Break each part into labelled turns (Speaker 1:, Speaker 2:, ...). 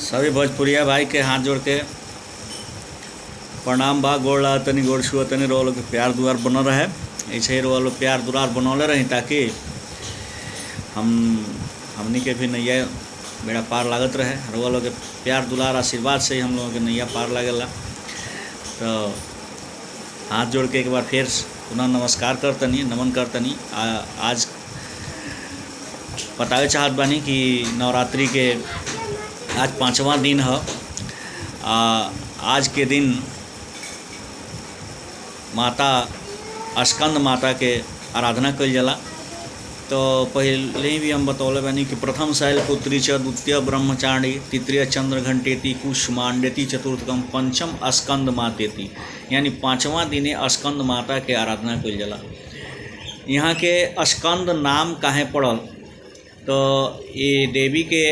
Speaker 1: सभी भोजपुरिया भाई के हाथ जोड़ के प्रणाम बा। गोड़ ला तनी गोड़ छुआ तनी रो लोग के प्यार दुआर बनल रहे, ऐसे ही रो लोग प्यार दुआर बनौले रही ताकि हमनी के भी नैया बेड़ा पार लागत रहे। रो लोग के प्यार दुलार आशीर्वाद से ही हम लोगों के नैया पार लागेला। तो हाथ जोड़ के एक बार फिर पुनः नमस्कार करतनी, नमन करतनी। आज बतावे चाहत बानी कि नवरात्रि के आज 5वां दिन है। आज के दिन माता स्कंद माता के आराधना कल जाला। तो पहले ही भी हम बतौले बानी कि प्रथम शैलपुत्री च, द्वितीय ब्रह्मचारिणी, तृतीय चंद्रघंटेति, कुष्मांडेति, चतुर्थकम पंचम स्कंद मातेति, यानी 5वां दिने स्कंद माता के आराधना कल जाला। यहाँ के स्कंद नाम काहे पड़ल, तो ये देवी के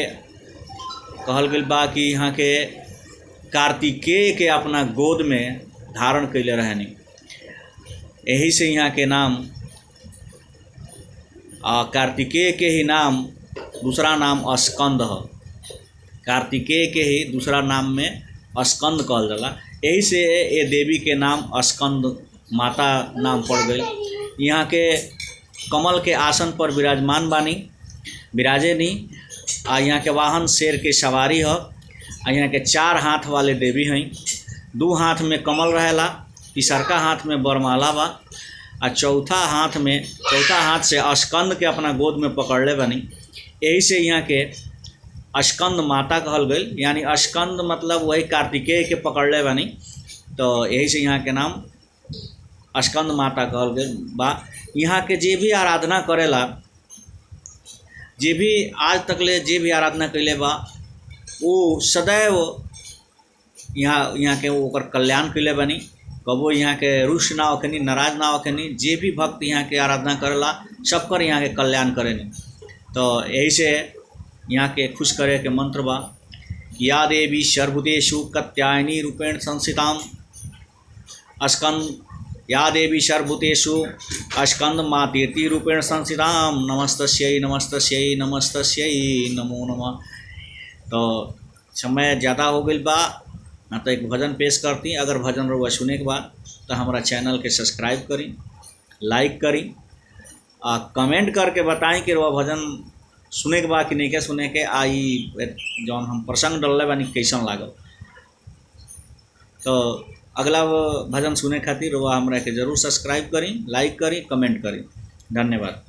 Speaker 1: कहल गई बा कि यहाँ के कार्तिकेय के अपना गोद में धारण कैले रहनी, यही से यहाँ के नाम कार्तिकेय के ही नाम दूसरा नाम स्कंद है। कार्तिकेय के ही दूसरा नाम में स्कंद कहल जाला, यही से ये देवी के नाम स्कंद माता नाम पड़ गई। यहाँ के कमल के आसन पर विराजमान बानी, विराजे नहीं। यहाँ के वाहन शेर के सवारी है। यहाँ के 4 हाथ वाले देवी हैं, 2 हाथ में कमल रहेला, तीसरका हाथ में बरमाला बा, और चौथा हाथ से स्कंद के अपना गोद में पकड़ले बनी। यही से यहाँ के स्कंद माता कहल गई, यानी स्कंद मतलब वही कार्तिकेय के पकड़ले बनी, तो यही से यहाँ के नाम स्कंद माता कहल गई बा। यहाँ के जे भी आराधना करेला, जे भी आज तकले जे भी आराधना कैले बा, वो सदैव यहाँ के ओकर कल्याण कैले बनी। कबो यहाँ के रुष्ट ना होखनी, नाराज ना होखनी। जे भी भक्त यहाँ के आराधना करेला सबकर यहाँ के कल्याण करेनी। तो यही से यहाँ के खुश करे के मंत्र बा कि या देवी सर्वभूतेषु कात्यायनी रूपेण संस्थितां स्कंद, या देवी सर्वभूतेषु स्कंद मातेति रूपेण संस्थितां नमस्तस्यै नमस्तस्यै नमस्तस्यै नमो नमः। तो समय ज़्यादा हो गई बा, ना तो एक भजन पेश करती। अगर भजन रउआ सुने के बाद तो हमारा चैनल के सब्सक्राइब करी, लाइक करी, कमेंट करके बताएं कि रउआ भजन सुने के बाद कि नहीं के सुने के आई जौन हम प्रसंग डलले बानी कैसन लागल। तो अगला भजन सुने खातिर रउआ हमरा के जरूर सब्सक्राइब करी, लाइक करी, कमेंट करी। धन्यवाद।